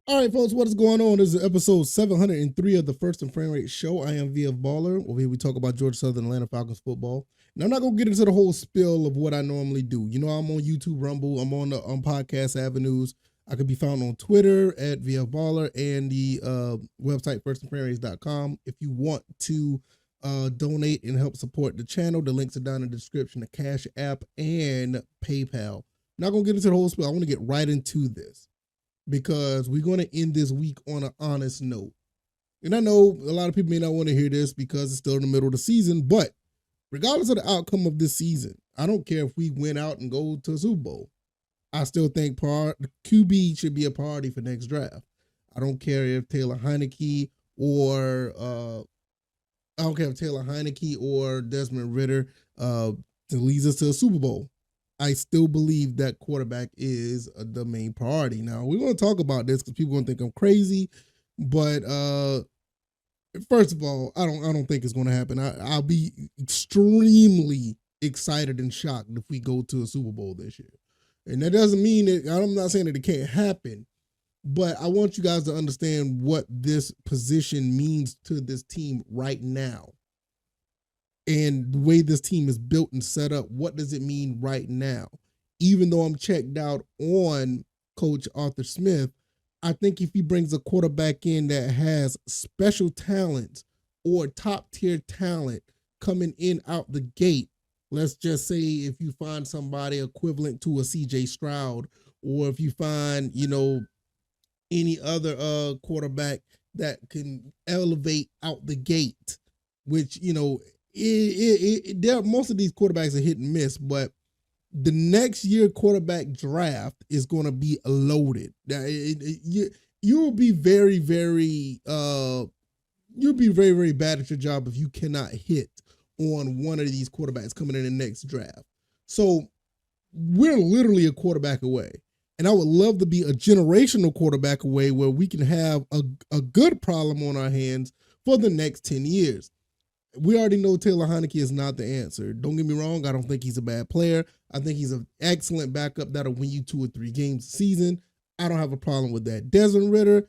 All right, folks, what is going on? This is episode 703 of the First and Frame Rate Show. I am VF Baller. Over here, we talk about Georgia Southern Atlanta Falcons football. Now, I'm not going to get into the whole spiel of what I normally do. You know, I'm on YouTube, Rumble. I'm on the podcast avenues. I could be found on Twitter at VF Baller and the website firstandframerates.com. If you want to donate and help support the channel, the links are down in the description, the Cash App and PayPal. Not going to get into the whole spiel. I want to get right into this, because we're going to end this week on an honest note. And I know a lot of people may not want to hear this because it's still in the middle of the season, but regardless of the outcome of this season, I don't care if we win out and go to a Super Bowl. I still think QB should be a priority for next draft. I don't care if Taylor Heineke or Desmond Ritter leads us to a Super Bowl. I still believe that quarterback is the main priority. Now, we're going to talk about this because people are going to think I'm crazy, but first of all, I don't think it's going to happen. I'll be extremely excited and shocked if we go to a Super Bowl this year. And that doesn't mean that I'm not saying that it can't happen, but I want you guys to understand what this position means to this team right now. And the way this team is built and set up, what does it mean right now? Even though I'm checked out on Coach Arthur Smith, I think if he brings a quarterback in that has special talents or top tier talent coming in out the gate, let's just say if you find somebody equivalent to a CJ Stroud, or if you find, any other quarterback that can elevate out the gate, which, most of these quarterbacks are hit and miss, but the next year quarterback draft is going to be loaded. You'll be very, very, you'll be very, very bad at your job if you cannot hit on one of these quarterbacks coming in the next draft. So we're literally a quarterback away. And I would love to be a generational quarterback away where we can have a good problem on our hands for the next 10 years. We already know Taylor Heineke is not the answer. Don't get me wrong. I don't think he's a bad player. I think he's an excellent backup that'll win you 2 or 3 games a season. I don't have a problem with that. Desmond Ritter,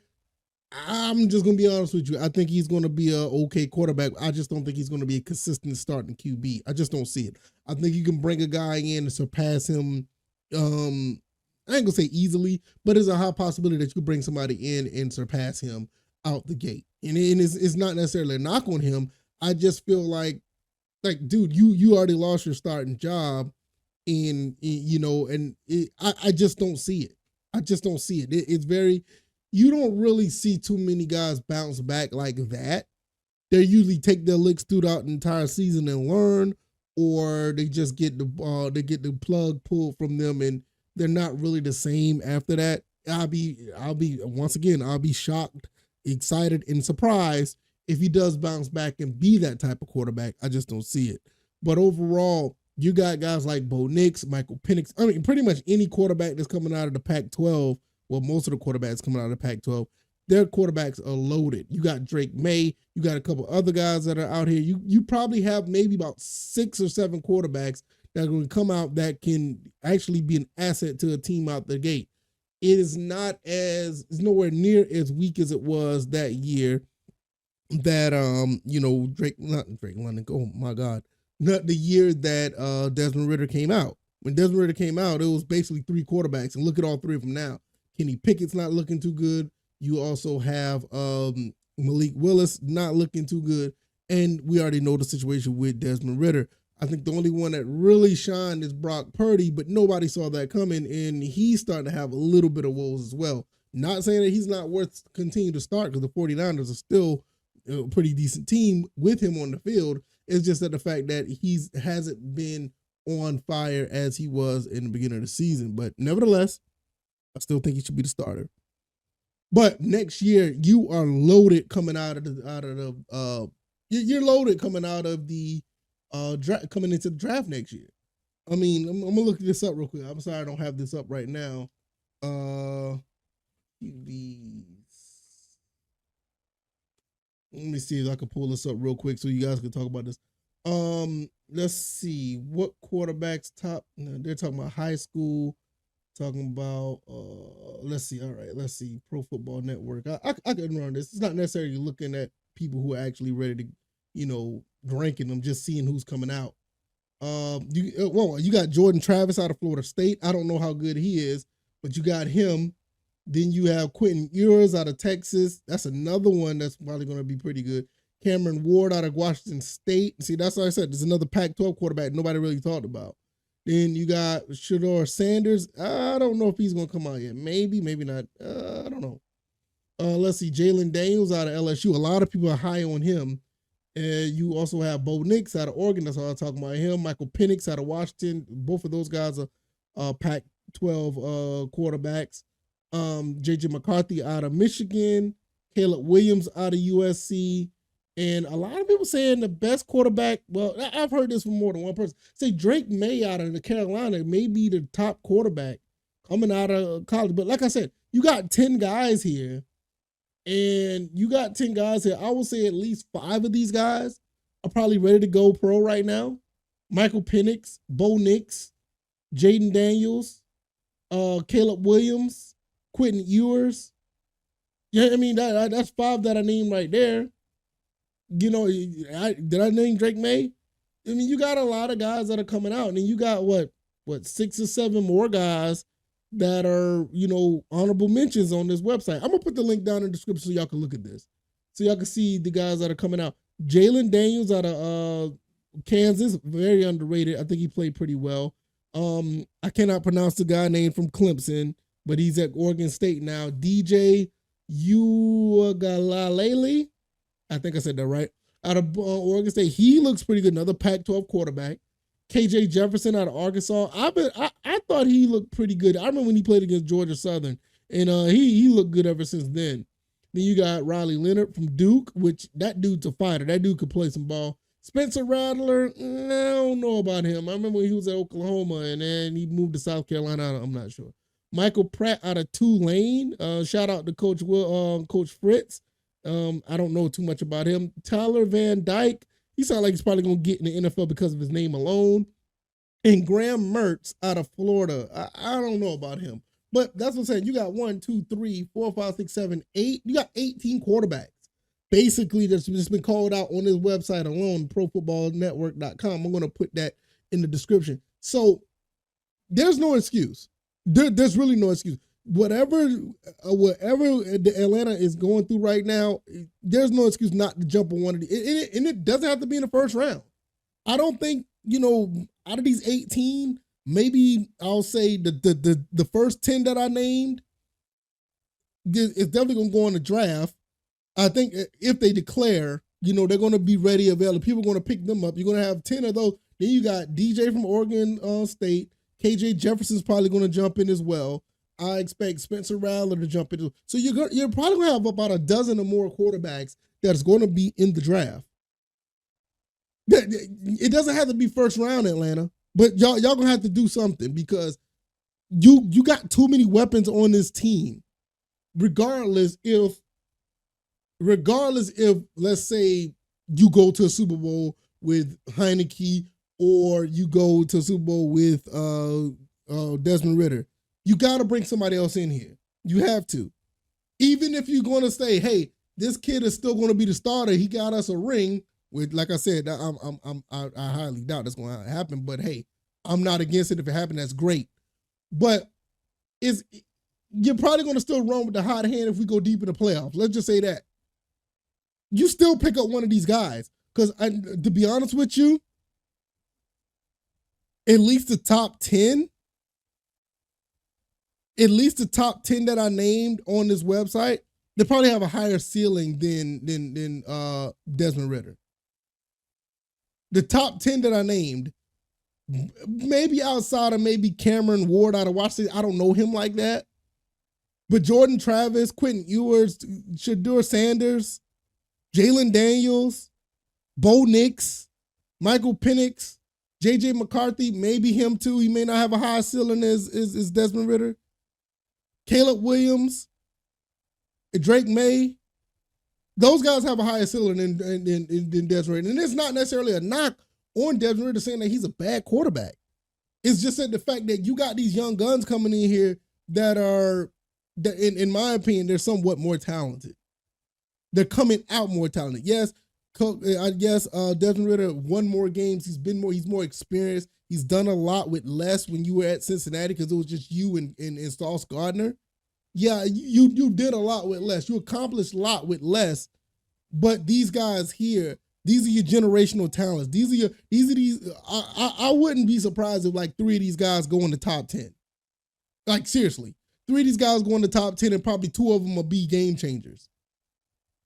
I'm just going to be honest with you. I think he's going to be an okay quarterback. I just don't think he's going to be a consistent starting QB. I just don't see it. I think you can bring a guy in and surpass him. I ain't going to say easily, but there's a high possibility that you could bring somebody in and surpass him out the gate. And it's not necessarily a knock on him. I just feel like, dude, you already lost your starting job, and I just don't see it. I just don't see it. It's very, you don't really see too many guys bounce back like that. They usually take their licks throughout the entire season and learn, or they just get the plug pulled from them, and they're not really the same after that. I'll be shocked, excited, and surprised if he does bounce back and be that type of quarterback. I just don't see it. But overall, you got guys like Bo Nix, Michael Penix. I mean, pretty much any quarterback that's coming out of the Pac-12, well, most of the quarterbacks coming out of the Pac-12, their quarterbacks are loaded. You got Drake May. You got a couple other guys that are out here. You probably have maybe about 6 or 7 quarterbacks that are going to come out that can actually be an asset to a team out the gate. It's nowhere near as weak as it was that year that not Drake London. Oh my God, not the year that Desmond Ritter came out. When Desmond Ritter came out, it was basically 3 quarterbacks, and look at all 3 of them now. Kenny Pickett's not looking too good. You also have Malik Willis not looking too good, and we already know the situation with Desmond Ritter. I think the only one that really shined is Brock Purdy, but nobody saw that coming, and he's starting to have a little bit of woes as well. Not saying that he's not worth continuing to start, because the 49ers are still a pretty decent team with him on the field. It's just that the fact that he hasn't been on fire as he was in the beginning of the season. But nevertheless, I still think he should be the starter. But next year, you are loaded coming out of the you're loaded coming out of the coming into the draft next year. I mean, I'm gonna look this up real quick. I'm sorry I don't have this up right now. Let me see if I can pull this up real quick so you guys can talk about this. Let's see what quarterbacks top. No, they're talking about high school. Talking about let's see. All right, let's see. Pro Football Network. I can run this. It's not necessarily looking at people who are actually ready to, ranking them, just seeing who's coming out. You got Jordan Travis out of Florida State. I don't know how good he is, but you got him. Then you have Quentin Ewers out of Texas. That's another one that's probably going to be pretty good. Cameron Ward out of Washington State. See, that's what I said. There's another Pac-12 quarterback nobody really talked about. Then you got Shedeur Sanders. I don't know if he's going to come out yet. Maybe, maybe not. I don't know. Let's see. Jalen Daniels out of LSU. A lot of people are high on him. And you also have Bo Nix out of Oregon. That's all I'm talking about him. Michael Penix out of Washington. Both of those guys are Pac-12 quarterbacks. J.J. McCarthy out of Michigan. Caleb Williams out of USC. And a lot of people saying the best quarterback, well, I've heard this from more than one person, say Drake May out of the Carolina may be the top quarterback coming out of college. But like I said, you got 10 guys here. And you got 10 guys here. I will say at least 5 of these guys are probably ready to go pro right now. Michael Penix, Bo Nix, Jaden Daniels, Caleb Williams, Quentin Ewers. Yeah, I mean, that's 5 that I named right there. Did I name Drake May? I mean, you got a lot of guys that are coming out. And then you got what 6 or 7 more guys that are, honorable mentions on this website. I'm going to put the link down in the description so y'all can look at this. So y'all can see the guys that are coming out. Jalen Daniels out of Kansas, very underrated. I think he played pretty well. I cannot pronounce the guy name from Clemson, but he's at Oregon State now. DJ Uiagalelei, I think I said that right, out of Oregon State. He looks pretty good. Another Pac-12 quarterback. KJ Jefferson out of Arkansas. I thought he looked pretty good. I remember when he played against Georgia Southern, and he looked good ever since then. Then you got Riley Leonard from Duke, which that dude's a fighter. That dude could play some ball. Spencer Rattler, I don't know about him. I remember when he was at Oklahoma, and then he moved to South Carolina. I'm not sure. Michael Pratt out of Tulane. Shout out to Coach Fritz. I don't know too much about him. Tyler Van Dyke. He sounds like he's probably going to get in the NFL because of his name alone. And Graham Mertz out of Florida. I don't know about him. But that's what I'm saying. You got 1, 2, 3, 4, 5, 6, 7, 8. You got 18 quarterbacks. Basically, that's just been called out on this website alone, profootballnetwork.com. I'm going to put that in the description. So there's no excuse. There's really no excuse. Whatever the Atlanta is going through right now, there's no excuse not to jump on one of these. And it doesn't have to be in the first round. I don't think, out of these 18, maybe I'll say the first 10 that I named is definitely going to go in the draft. I think if they declare, they're going to be ready, available. People are going to pick them up. You're going to have 10 of those. Then you got DJ from Oregon State. KJ Jefferson's probably going to jump in as well. I expect Spencer Rattler to jump into. So you're probably going to have about a dozen or more quarterbacks that's going to be in the draft. It doesn't have to be first round, Atlanta, but y'all going to have to do something because you got too many weapons on this team. Regardless if let's say you go to a Super Bowl with Heineke or you go to a Super Bowl with Desmond Ridder. You got to bring somebody else in here. You have to. Even if you're going to say, hey, this kid is still going to be the starter. He got us a ring. With, like I said, I highly doubt that's going to happen. But hey, I'm not against it. If it happened, that's great. But you're probably going to still run with the hot hand if we go deep in the playoffs. Let's just say that. You still pick up one of these guys. Because to be honest with you, at least the top 10 that I named on this website, they probably have a higher ceiling than Desmond Ridder. The top 10 that I named, maybe outside of maybe Cameron Ward out of Washington, I don't know him like that. But Jordan Travis, Quentin Ewers, Shedeur Sanders, Jalen Daniels, Bo Nix, Michael Penix, J.J. McCarthy, maybe him too. He may not have a high ceiling as Desmond Ridder. Caleb Williams, Drake May, those guys have a higher ceiling than Desmond Ridder. And it's not necessarily a knock on Desmond Ridder saying that he's a bad quarterback. It's just that the fact that you got these young guns coming in here that are, that in my opinion, they're somewhat more talented. They're coming out more talented. Yes, I guess Desmond Ridder won more games. He's more experienced. He's done a lot with less when you were at Cincinnati because it was just you and Sauce Gardner. Yeah, you did a lot with less. You accomplished a lot with less. But these guys here, these are your generational talents. These are I wouldn't be surprised if like 3 of these guys go in the top 10. Like seriously, 3 of these guys go in the top 10 and probably 2 of them will be game changers.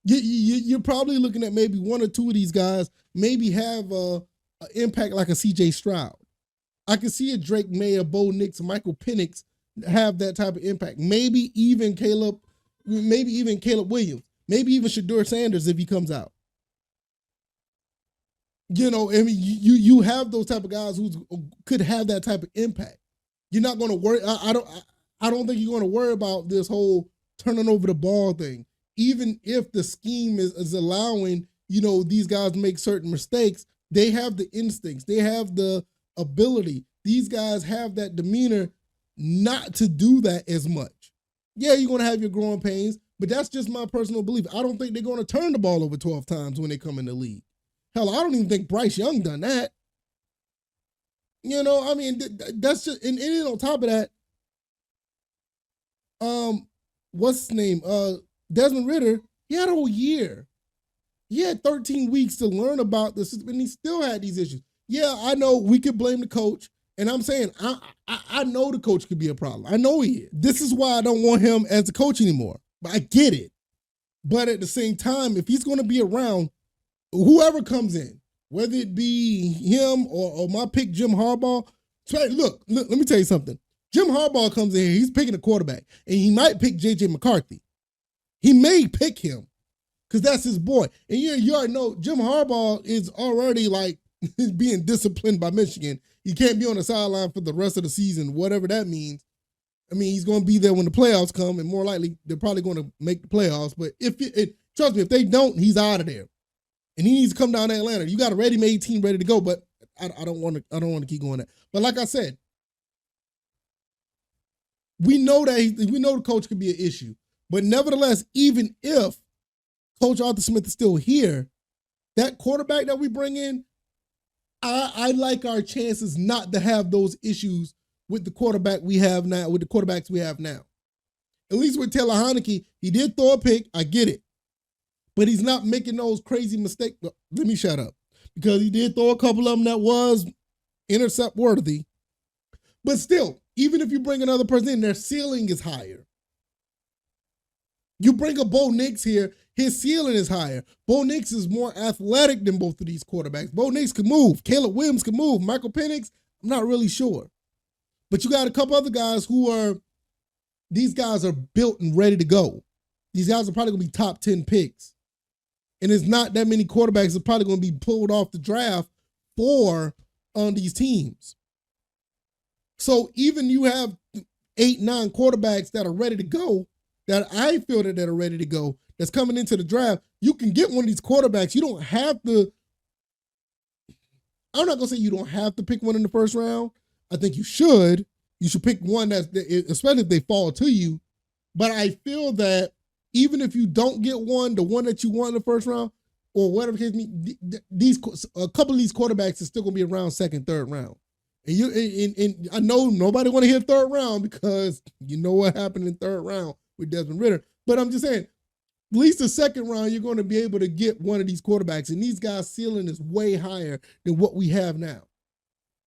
You're probably looking at maybe 1 or 2 of these guys maybe have an impact like a C.J. Stroud. I can see a Drake May, a Bo Nix, Michael Penix have that type of impact. Maybe even Caleb Williams. Maybe even Shedeur Sanders if he comes out. You know, I mean, you have those type of guys who could have that type of impact. You're not going to worry. I don't think you're going to worry about this whole turning over the ball thing. Even if the scheme is allowing, you know, these guys to make certain mistakes, they have the instincts. They have the ability. These guys have that demeanor not to do that as much. Yeah, you're going to have your growing pains, but that's just my personal belief. I don't think they're going to turn the ball over 12 times when they come in the league. Hell, I don't even think Bryce Young done that. You know, I mean, that's just, and on top of that, what's his name? Desmond Ridder, he had a whole year. He had 13 weeks to learn about this, and he still had these issues. Yeah, I know we could blame the coach, and I'm saying I know the coach could be a problem. I know he is. This is why I don't want him as a coach anymore. But I get it. But at the same time, if he's going to be around, whoever comes in, whether it be him or my pick, Jim Harbaugh, look, let me tell you something. Jim Harbaugh comes in here, he's picking a quarterback, and he might pick J.J. McCarthy. He may pick him because that's his boy. And you already know Jim Harbaugh is already like being disciplined by Michigan. He can't be on the sideline for the rest of the season, whatever that means. I mean, he's going to be there when the playoffs come, and more likely they're probably going to make the playoffs. But trust me, if they don't, he's out of there, and he needs to come down to Atlanta. You got a ready-made team ready to go, but I don't want to keep going that. But like I said, we know the coach could be an issue. But nevertheless, even if Coach Arthur Smith is still here, that quarterback that we bring in, I like our chances not to have those issues with the quarterback we have now, with the quarterbacks we have now. At least with Taylor Heinicke, he did throw a pick. I get it. But he's not making those crazy mistakes. Let me shut up. Because he did throw a couple of them that was intercept worthy. But still, even if you bring another person in, their ceiling is higher. You bring a Bo Nix here, his ceiling is higher. Bo Nix is more athletic than both of these quarterbacks. Bo Nix can move. Caleb Williams can move. Michael Penix, I'm not really sure. But you got a couple other guys these guys are built and ready to go. These guys are probably going to be top 10 picks. And there's not that many quarterbacks that are probably going to be pulled off the draft for on these teams. So even you have 8, 9 quarterbacks that are ready to go, that I feel that are ready to go, that's coming into the draft, you can get one of these quarterbacks. You don't have to, I'm not going to say you don't have to pick one in the first round. I think you should. You should pick one that's, especially if they fall to you. But I feel that even if you don't get one, the one that you want in the first round, or whatever the case may be, a couple of these quarterbacks are still going to be around second, third round. And I know nobody want to hear third round because you know what happened in third round with Desmond Ridder. But I'm just saying, at least the second round, you're going to be able to get one of these quarterbacks. And these guys' ceiling is way higher than what we have now.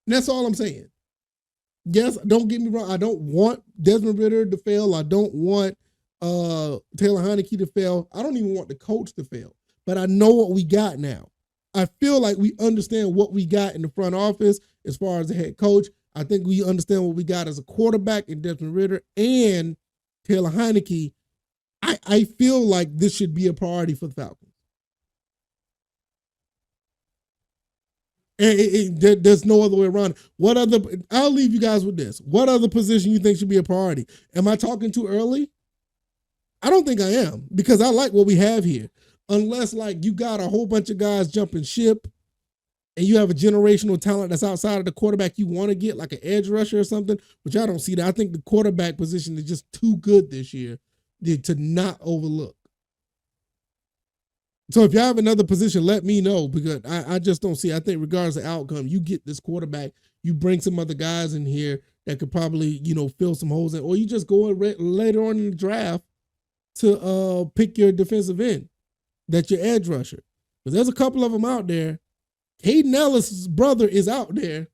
And that's all I'm saying. Yes, don't get me wrong. I don't want Desmond Ridder to fail. I don't want Taylor Heinicke to fail. I don't even want the coach to fail. But I know what we got now. I feel like we understand what we got in the front office as far as the head coach. I think we understand what we got as a quarterback in Desmond Ridder and Taylor Heinicke. I feel like this should be a priority for the Falcons. And there's no other way around it. I'll leave you guys with this. What other position you think should be a priority? Am I talking too early? I don't think I am, because I like what we have here. Unless like you got a whole bunch of guys jumping ship and you have a generational talent that's outside of the quarterback you want to get, like an edge rusher or something, which I don't see that. I think the quarterback position is just too good this year to not overlook. So if y'all have another position, let me know, because I just don't see. I think regardless of outcome, you get this quarterback, you bring some other guys in here that could probably, fill some holes in, or you just go later on in the draft to pick your defensive end, that's your edge rusher. Because there's a couple of them out there. Hayden Ellis' brother is out there.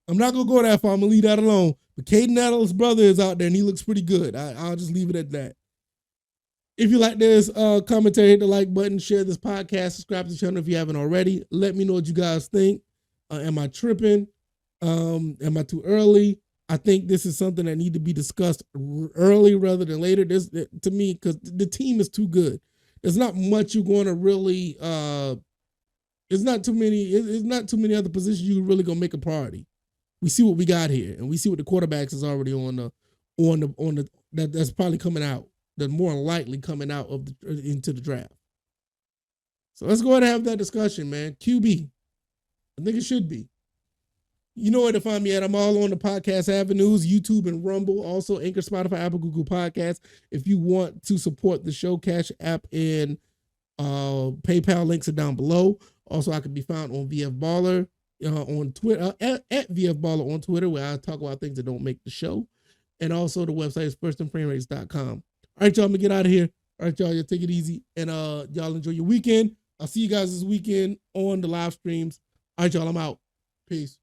I'm not going to go that far. I'm going to leave that alone. But Caden Ellis' brother is out there, and he looks pretty good. I'll just leave it at that. If you like this commentary, hit the like button, share this podcast, subscribe to the channel if you haven't already. Let me know what you guys think. Am I tripping? Am I too early? I think this is something that need to be discussed early rather than later. This, to me, because the team is too good. There's not much you're going to really. It's not too many other positions you're really gonna make a priority. We see what we got here, and we see what the quarterbacks is already on the that's probably coming out. That's more likely coming out into the draft. So let's go ahead and have that discussion, man. QB, I think it should be. You know where to find me at. I'm all on the podcast avenues, YouTube and Rumble, also Anchor, Spotify, Apple, Google Podcasts. If you want to support the show, CashApp and PayPal links are down below. Also, I can be found on VF Baller on Twitter, at VF Baller on Twitter, where I talk about things that don't make the show. And also the website is firstandframerates.com. All right, y'all, I'm going to get out of here. All right, y'all take it easy. And y'all enjoy your weekend. I'll see you guys this weekend on the live streams. All right, y'all, I'm out. Peace.